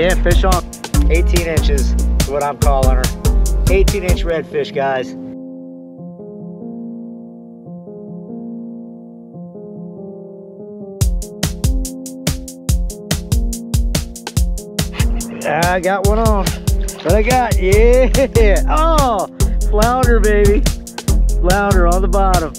Yeah, fish on. 18 inches is what I'm calling her. 18-inch redfish, guys. I got one on. What I got? Yeah. Oh, flounder, baby. Flounder on the bottom.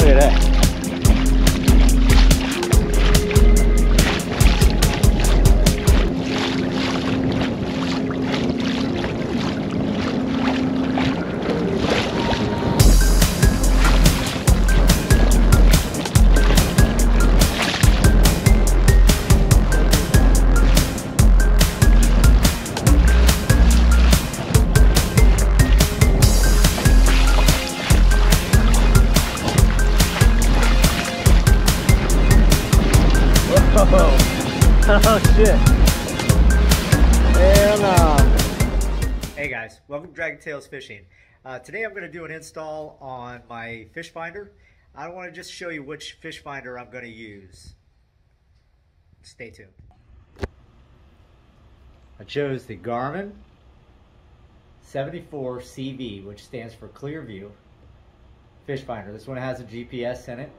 Look at that. Oh shit. Hell no. Hey guys, welcome to Dragon Tales Fishing. Today I'm going to do an install on my fish finder. I want to just show you which fish finder I'm going to use. Stay tuned. I chose the Garmin 74 CV, which stands for Clear View fish finder. This one has a GPS in it.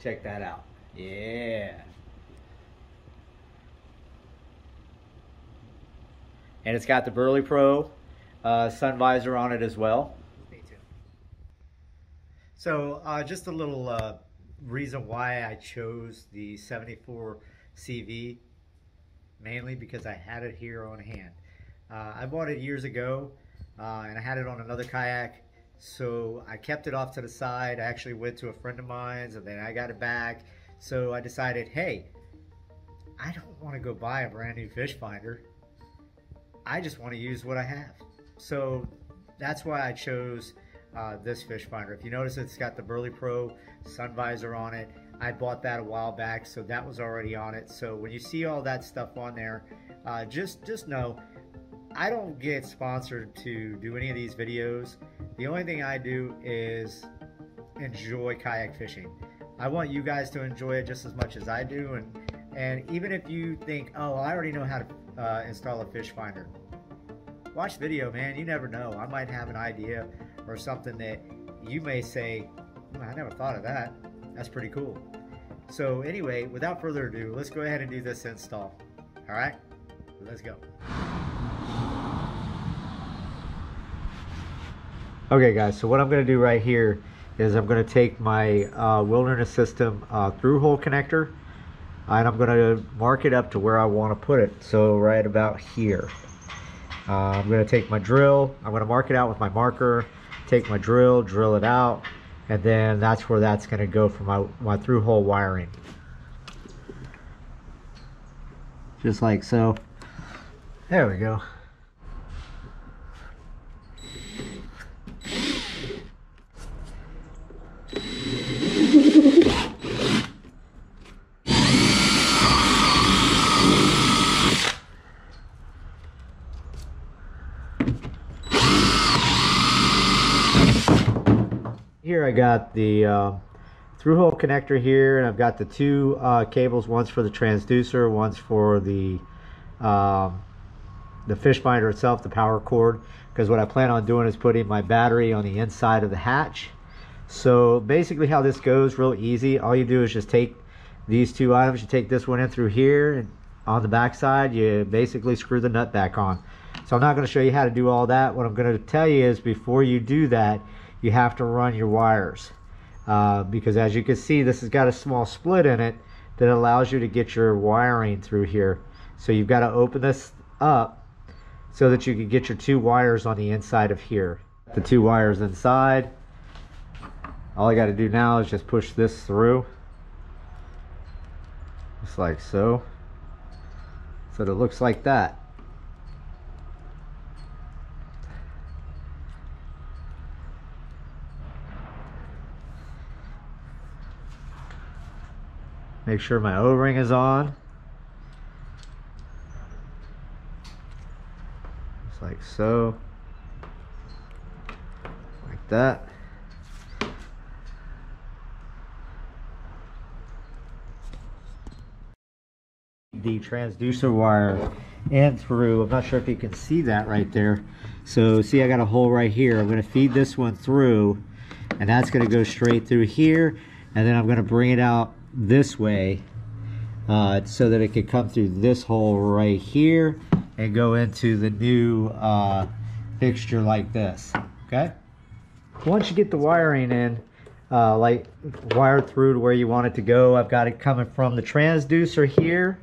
Check that out. Yeah. And it's got the Burley Pro sun visor on it as well. Stay tuned. So just a little reason why I chose the 74 CV, mainly because I had it here on hand. I bought it years ago and I had it on another kayak, so I kept it off to the side. I actually went to a friend of mine's and then I got it back. So I decided, hey, I don't want to go buy a brand new fish finder. I just want to use what I have. So that's why I chose this fish finder. If you notice, it's got the Burley Pro sun visor on it. I bought that a while back, so that was already on it. So when you see all that stuff on there, just know I don't get sponsored to do any of these videos. The only thing I do is enjoy kayak fishing. I want you guys to enjoy it just as much as I do, and even if you think, oh, I already know how to install a fish finder, watch the video, man. You never know. I might have an idea or something that you may say, I never thought of that. That's pretty cool. So anyway, without further ado, let's go ahead and do this install. All right, let's go. Okay guys, so what I'm going to do right here is I'm going to take my Wilderness System through hole connector, and I'm going to mark it up to where I want to put it. So right about here. I'm going to take my drill, I'm going to mark it out with my marker, take my drill it out, and then that's where that's going to go for my through hole wiring. Just like so. There we go. Here I got the through hole connector here, and I've got the two cables. One's for the transducer, one's for the fish finder itself, the power cord. Because what I plan on doing is putting my battery on the inside of the hatch. So basically, how this goes, real easy. All you do is just take these two items. You take this one in through here, and on the back side, you basically screw the nut back on. So I'm not going to show you how to do all that. What I'm going to tell you is before you do that, you have to run your wires, because as you can see, this has got a small split in it that allows you to get your wiring through here. So you've got to open this up so that you can get your two wires on the inside of here. The two wires inside. All I got to do now is just push this through, just like so. So it looks like that. Make sure my O-ring is on. Just like so. Like that. The transducer wire and through, I'm not sure if you can see that right there. So see, I got a hole right here. I'm going to feed this one through, and that's going to go straight through here, and then I'm going to bring it out this way so that it can come through this hole right here and go into the new fixture like this. Okay, once you get the wiring in, like wired through to where you want it to go, I've got it coming from the transducer here,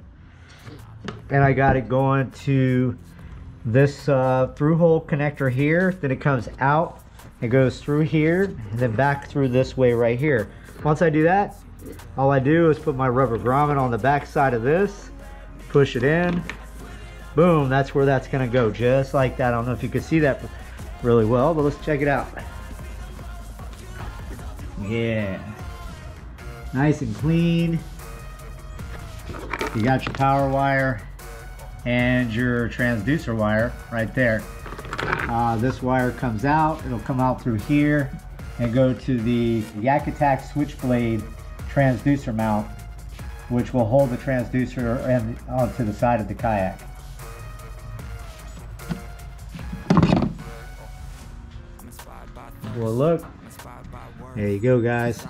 and I got it going to this through hole connector here. Then it comes out and goes through here and then back through this way right here. Once I do that, all I do is put my rubber grommet on the back side of this, push it in, boom, that's where that's gonna go, just like that. I don't know if you can see that really well, but let's check it out. Yeah, nice and clean. You got your power wire and your transducer wire right there. This wire comes out, it'll come out through here and go to the Yak Attack switchblade transducer mount, which will hold the transducer and onto the side of the kayak. Well, look, there you go, guys.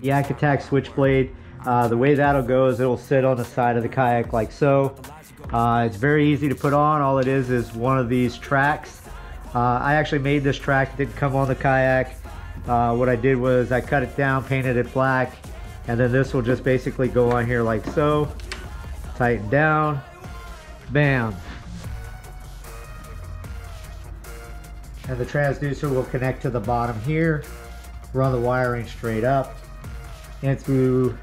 Yak Attack switchblade. The way that'll go is it'll sit on the side of the kayak like so. It's very easy to put on. All it is one of these tracks. I actually made this track, it didn't come on the kayak. What I did was I cut it down, painted it black, and then this will just basically go on here like so. Tighten down, bam. And the transducer will connect to the bottom here, run the wiring straight up and through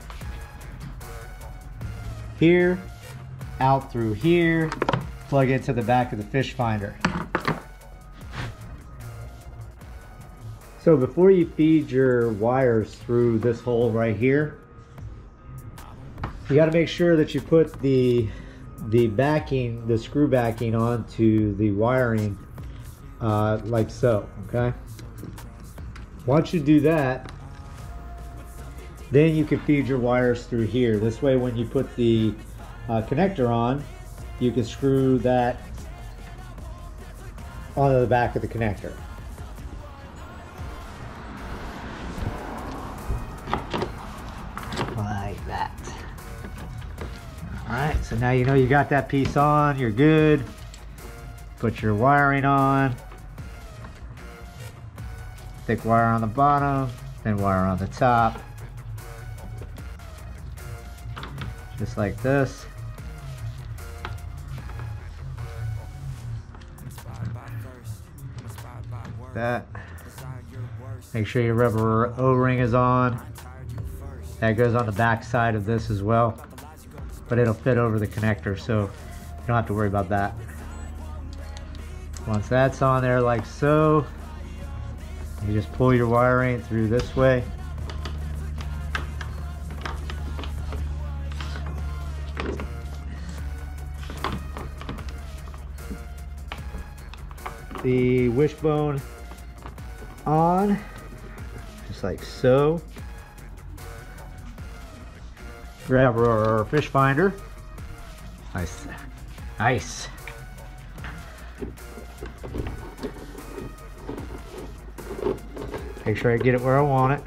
here, out through here, plug into the back of the fish finder. So before you feed your wires through this hole right here, you got to make sure that you put the backing, the screw backing onto the wiring like so, okay? Once you do that, then you can feed your wires through here. This way when you put the connector on, you can screw that onto the back of the connector. Like that. Alright, so now you know you got that piece on, you're good. Put your wiring on. Thick wire on the bottom, thin wire on the top. Just like this. That. Make sure your rubber O-ring is on. That goes on the back side of this as well, but it'll fit over the connector, so you don't have to worry about that. Once that's on there like so, you just pull your wiring through this way. The wishbone on, just like so. Grab our fish finder. Nice. Nice. Make sure I get it where I want it.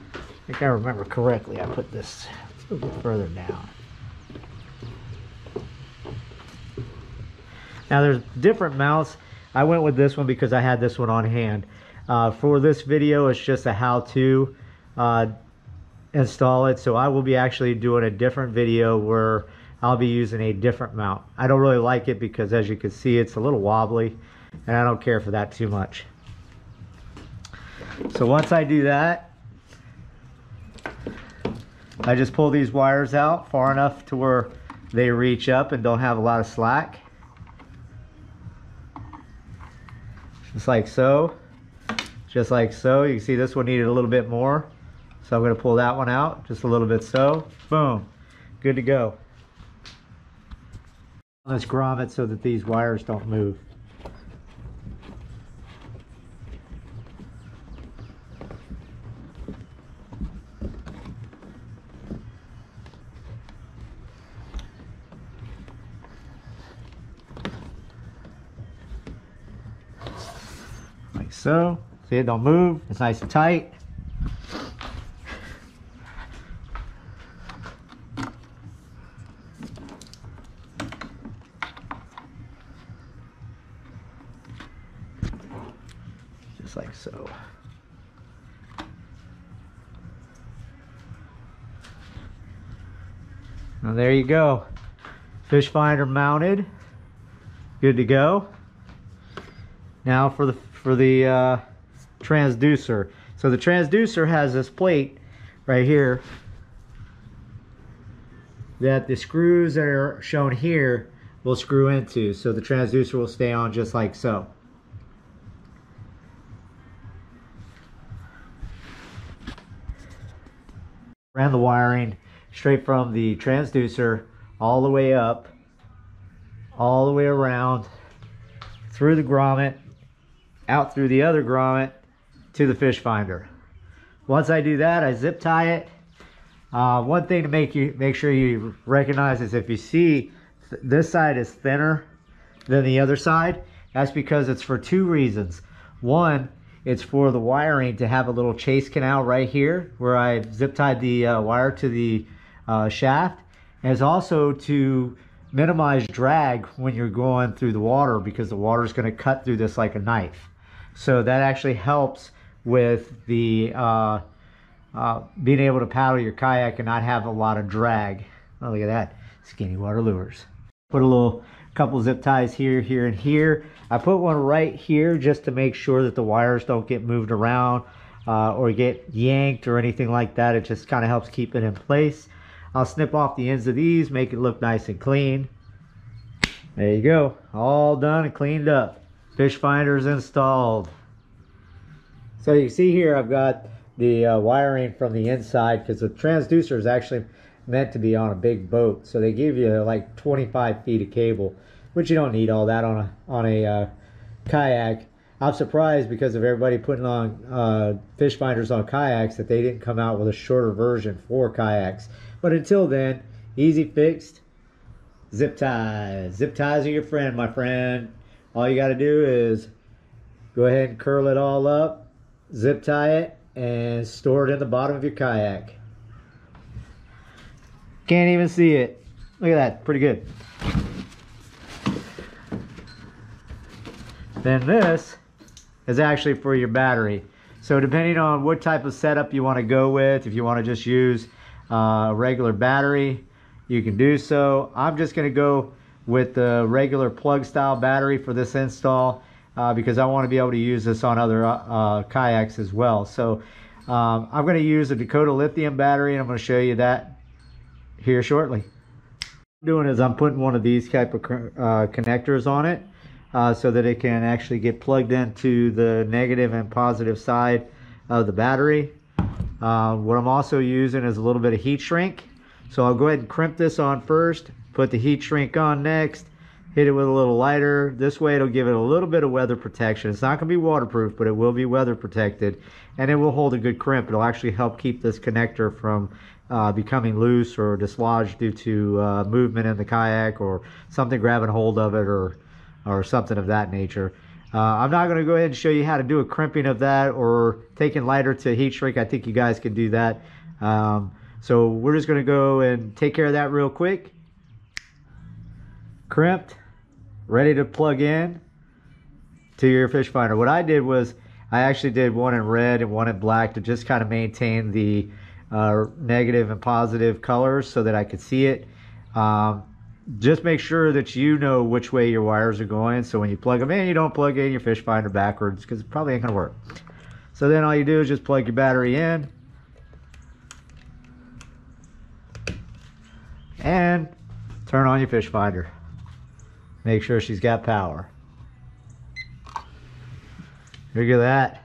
I think I remember correctly, I put this a little bit further down. Now there's different mounts. I went with this one because I had this one on hand. For this video, it's just a how-to install it. So I will be actually doing a different video where I'll be using a different mount. I don't really like it because, as you can see, it's a little wobbly, and I don't care for that too much. So once I do that, I just pull these wires out far enough to where they reach up and don't have a lot of slack. Just like so. Just like so. You can see this one needed a little bit more, so I'm going to pull that one out just a little bit. So boom, good to go. Let's grommet so that these wires don't move. so. See, it don't move. It's nice and tight. Just like so. Now there you go. Fish finder mounted. Good to go. Now for the transducer. So the transducer has this plate right here that the screws that are shown here will screw into. So the transducer will stay on just like so. Ran the wiring straight from the transducer all the way up, all the way around, through the grommet, out through the other grommet to the fish finder. Once I do that, I zip tie it. One thing to make sure you recognize is if you see this side is thinner than the other side, that's because it's for two reasons. One, it's for the wiring to have a little chase canal right here where I zip tied the wire to the shaft, and it's also to minimize drag when you're going through the water, because the water is going to cut through this like a knife. So that actually helps with the being able to paddle your kayak and not have a lot of drag. Oh, look at that, skinny water lures. Put a couple zip ties here, here, and here. I put one right here just to make sure that the wires don't get moved around or get yanked or anything like that. It just kind of helps keep it in place. I'll snip off the ends of these, make it look nice and clean. There you go, all done and cleaned up. Fish finder's installed. So you see here I've got the wiring from the inside, because the transducer is actually meant to be on a big boat. So they give you like 25 feet of cable, which you don't need all that on a kayak. I'm surprised because of everybody putting on fish finders on kayaks that they didn't come out with a shorter version for kayaks. But until then, easy fixed. Zip ties. Zip ties are your friend, my friend. All you got to do is go ahead and curl it all up, zip tie it, and store it in the bottom of your kayak. Can't even see it. Look at that, pretty good. Then this is actually for your battery. So depending on what type of setup you want to go with, if you want to just use a regular battery, you can do so. I'm just going to go with the regular plug style battery for this install because I want to be able to use this on other kayaks as well. So I'm going to use a Dakota lithium battery, and I'm going to show you that here shortly. What I'm doing is I'm putting one of these type of connectors on it so that it can actually get plugged into the negative and positive side of the battery. What I'm also using is a little bit of heat shrink. So I'll go ahead and crimp this on first, put the heat shrink on next, hit it with a little lighter. This way it'll give it a little bit of weather protection. It's not going to be waterproof, but it will be weather protected, and it will hold a good crimp. It'll actually help keep this connector from becoming loose or dislodged due to movement in the kayak or something grabbing hold of it or something of that nature. I'm not going to go ahead and show you how to do a crimping of that or taking lighter to heat shrink. I think you guys can do that. So we're just going to go and take care of that real quick. Crimped, ready to plug in to your fish finder. What I did was I actually did one in red and one in black to just kind of maintain the negative and positive colors so that I could see it. Just make sure that you know which way your wires are going, so when you plug them in, you don't plug in your fish finder backwards, because it probably ain't gonna work. So then all you do is just plug your battery in and turn on your fish finder. Make sure she's got power. Look at that.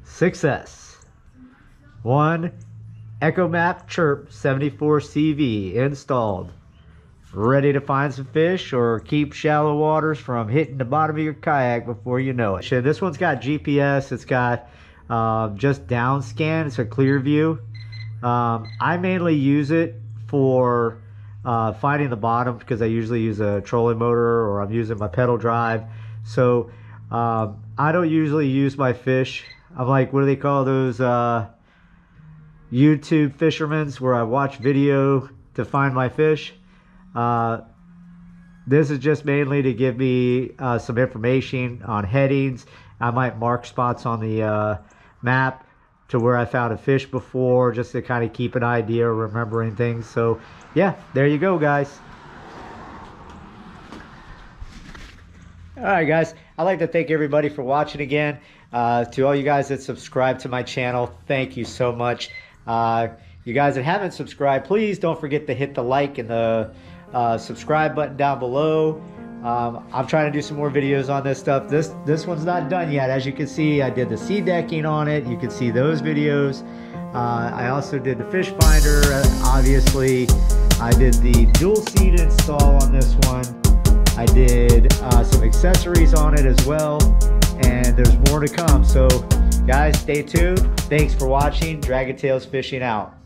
Success. One EchoMap Chirp 74 CV installed. Ready to find some fish or keep shallow waters from hitting the bottom of your kayak before you know it. This one's got GPS. It's got just down scan. It's a clear view. I mainly use it for finding the bottom because I usually use a trolling motor or I'm using my pedal drive. So I don't usually use my fish. I'm like, what do they call those YouTube fishermen where I watch video to find my fish? This is just mainly to give me some information on headings. I might mark spots on the map to where I found a fish before, just to kind of keep an idea, remembering things. So yeah, there you go, guys. All right, guys, I'd like to thank everybody for watching again. To all you guys that subscribe to my channel, thank you so much. You guys that haven't subscribed, please don't forget to hit the like and the subscribe button down below. I'm trying to do some more videos on this stuff. This one's not done yet. As you can see, I did the sea decking on it. You can see those videos. I also did the fish finder, obviously. I did the dual seat install on this one. I did some accessories on it as well, and there's more to come. So guys, stay tuned. Thanks for watching. Dragon Tails Fishing out.